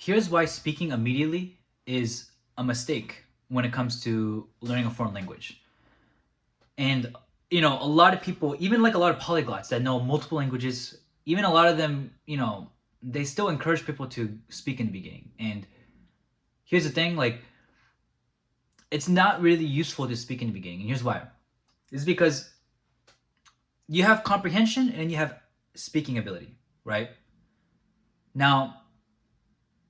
Here's why speaking immediately is a mistake when it comes to learning a foreign language. And a lot of people, even like a lot of polyglots that know multiple languages, even a lot of them, they still encourage people to speak in the beginning. And here's the thing, like it's not really useful to speak in the beginning. And here's why. It's because you have comprehension and you have speaking ability, right? Now,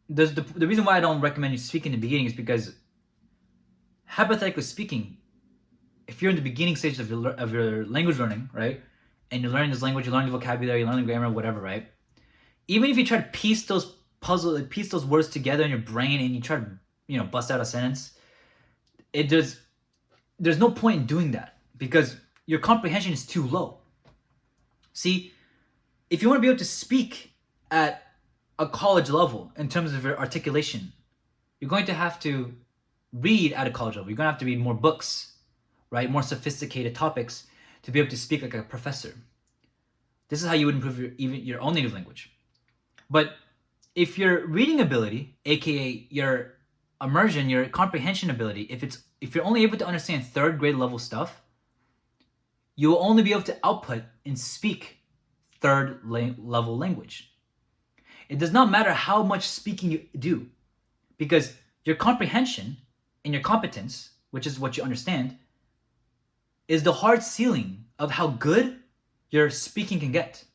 the reason why I don't recommend you speak in the beginning is because, hypothetically speaking, if you're in the beginning stages of your language learning, right, and you're learning this language, you're learning the vocabulary, you're learning grammar, whatever, right? Even if you try to piece those words together in your brain and you try to, bust out a sentence, there's no point in doing that because your comprehension is too low. See, if you want to be able to speak at a college level in terms of your articulation, you're going to have to read at a college level. You're going to have to read more books, right? More sophisticated topics to be able to speak like a professor. This is how you would improve your own native language. But if your reading ability, aka your immersion, your comprehension ability, if you're only able to understand third grade level stuff, you will only be able to output and speak third level language. It does not matter how much speaking you do, because your comprehension and your competence, which is what you understand, is the hard ceiling of how good your speaking can get.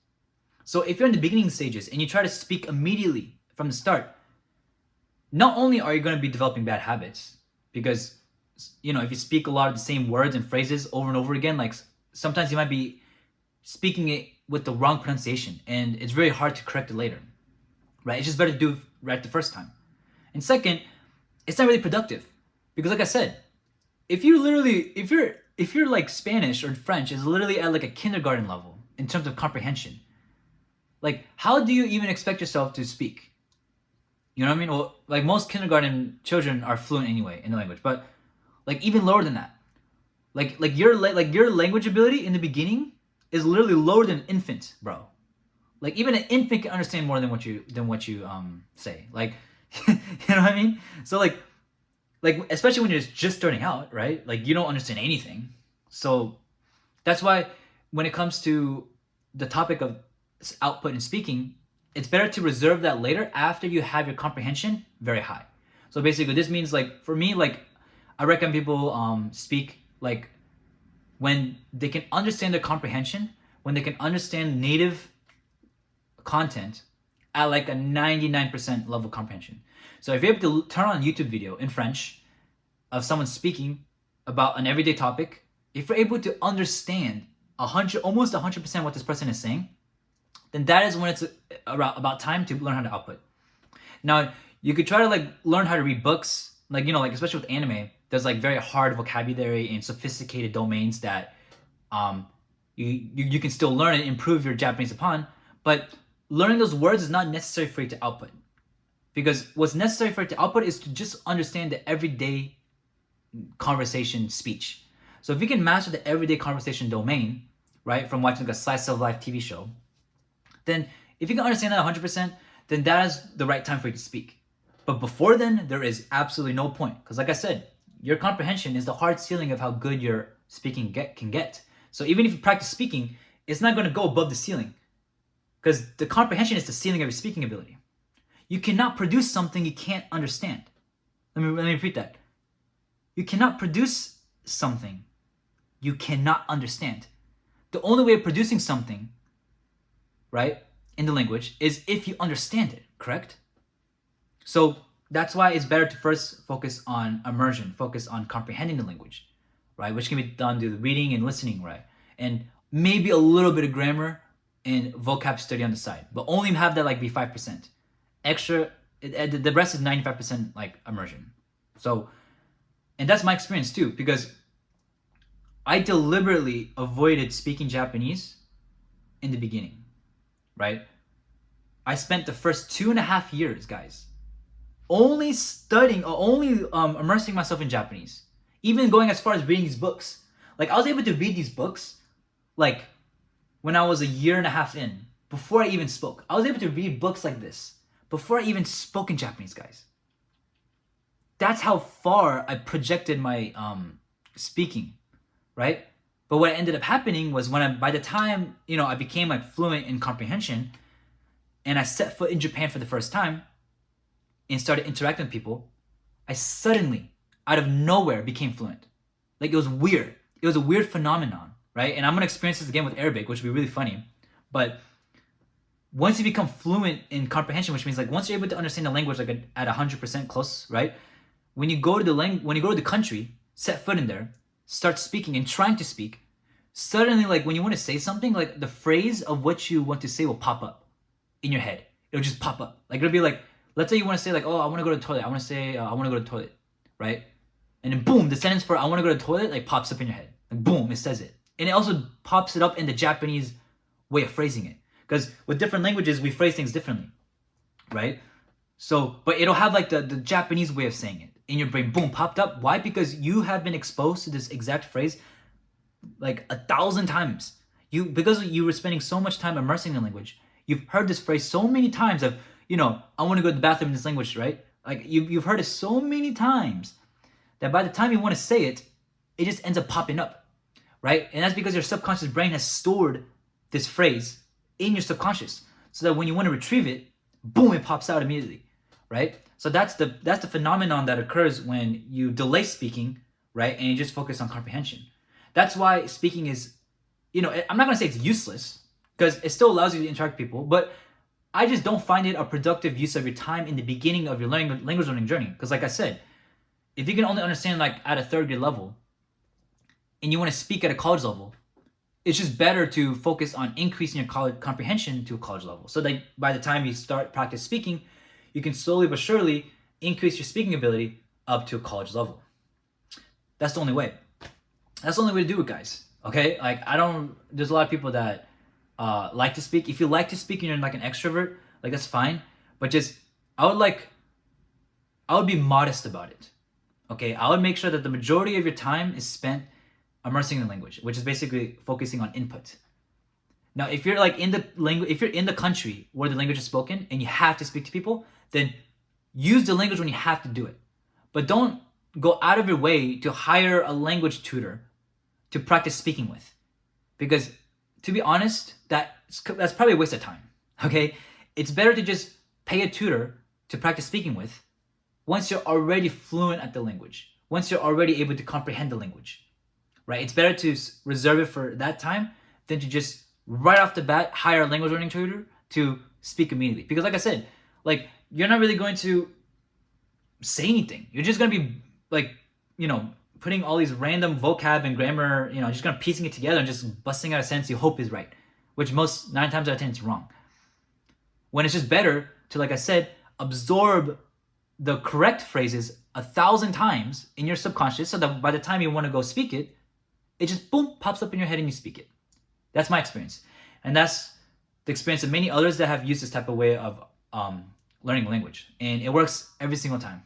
So if you're in the beginning stages and you try to speak immediately from the start, not only are you going to be developing bad habits, because if you speak a lot of the same words and phrases over and over again, like sometimes you might be speaking it with the wrong pronunciation and it's very hard to correct it later, right? It's just better to do it right the first time. And second, it's not really productive because, like I said, if you're like Spanish or French is literally at like a kindergarten level in terms of comprehension, like how do you even expect yourself to speak? You know what I mean? Well, like most kindergarten children are fluent anyway in the language, but like even lower than that, like your language ability in the beginning is literally lower than an infant, bro. Like even an infant can understand more than what you say. Like you know what I mean? So like especially when you're just starting out, right? Like you don't understand anything. So that's why when it comes to the topic of output and speaking, it's better to reserve that later after you have your comprehension very high. So basically this means like for me, like I recommend people speak like when they can understand their comprehension, when they can understand native content at like a 99% level comprehension. So if you're able to turn on a YouTube video in French of someone speaking about an everyday topic, if you're able to understand almost 100% what this person is saying, then that is when it's about time to learn how to output. Now, you could try to like learn how to read books, like especially with anime, there's like very hard vocabulary and sophisticated domains that you can still learn and improve your Japanese upon, but learning those words is not necessary for you to output. Because what's necessary for it to output is to just understand the everyday conversation speech. So if you can master the everyday conversation domain, right, from watching like a slice of life TV show, then if you can understand that 100%, then that is the right time for you to speak. But before then, there is absolutely no point. Because like I said, your comprehension is the hard ceiling of how good your speaking can get. So even if you practice speaking, it's not going to go above the ceiling. Because the comprehension is the ceiling of your speaking ability. You cannot produce something you can't understand. Let me repeat that. You cannot produce something you cannot understand. The only way of producing something, right, in the language is if you understand it, correct? So that's why it's better to first focus on immersion, focus on comprehending the language, right? Which can be done through the reading and listening, right? And maybe a little bit of grammar and vocab study on the side, but only have that like be 5%. Extra, the rest is 95% like immersion. So, and that's my experience too, because I deliberately avoided speaking Japanese in the beginning, right? I spent the first 2.5 years, guys, only studying or only immersing myself in Japanese, even going as far as reading these books. Like I was able to read these books like when I was 1.5 years in, before I even spoke. I was able to read books like this before I even spoke in Japanese, guys. That's how far I projected my speaking, right? But what ended up happening was by the time, I became like fluent in comprehension and I set foot in Japan for the first time and started interacting with people, I suddenly, out of nowhere, became fluent. Like, it was weird. It was a weird phenomenon, right? And I'm going to experience this again with Arabic, which would be really funny. But once you become fluent in comprehension, which means like once you're able to understand the language like at 100% close, right? When you go to the country, set foot in there, start speaking and trying to speak, suddenly like when you want to say something, like the phrase of what you want to say will pop up in your head. It'll just pop up. Like it'll be like, let's say you want to say like, oh, I want to go to the toilet. I want to say, I want to go to the toilet, right? And then boom, the sentence for I want to go to the toilet like pops up in your head. Like boom, it says it. And it also pops it up in the Japanese way of phrasing it. Because with different languages, we phrase things differently, right? So, but it'll have like the Japanese way of saying it in your brain. Boom, popped up. Why? Because you have been exposed to this exact phrase like 1,000 times. Because you were spending so much time immersing in the language, you've heard this phrase so many times of, I want to go to the bathroom in this language, right? Like you've heard it so many times that by the time you want to say it, it just ends up popping up, right? And that's because your subconscious brain has stored this phrase in your subconscious so that when you want to retrieve it, boom, it pops out immediately, right? So that's the phenomenon that occurs when you delay speaking, right? And you just focus on comprehension. That's why speaking is, I'm not going to say it's useless because it still allows you to interact with people, but I just don't find it a productive use of your time in the beginning of your language learning journey. Because like I said, if you can only understand like at a third grade level and you want to speak at a college level, it's just better to focus on increasing your college comprehension to a college level. So that by the time you start practice speaking, you can slowly but surely increase your speaking ability up to a college level. That's the only way. That's the only way to do it, guys. Okay? Like there's a lot of people that like to speak. If you like to speak and you're like an extrovert, like that's fine. But just, I would be modest about it. Okay? I would make sure that the majority of your time is spent immersing in the language, which is basically focusing on input. Now, if you're like if you're in the country where the language is spoken and you have to speak to people, then use the language when you have to do it. But don't go out of your way to hire a language tutor to practice speaking with. Because to be honest, that's probably a waste of time. Okay? It's better to just pay a tutor to practice speaking with once you're already fluent at the language, once you're already able to comprehend the language. Right? It's better to reserve it for that time than to just right off the bat hire a language learning tutor to speak immediately. Because like I said, like you're not really going to say anything. You're just going to be like, putting all these random vocab and grammar, just kind of piecing it together and just busting out a sentence you hope is right, which 9 times out of 10 it's wrong. When it's just better to, like I said, absorb the correct phrases 1,000 times in your subconscious so that by the time you want to go speak it, it just boom, pops up in your head and you speak it. That's my experience. And that's the experience of many others that have used this type of way of learning language. And it works every single time.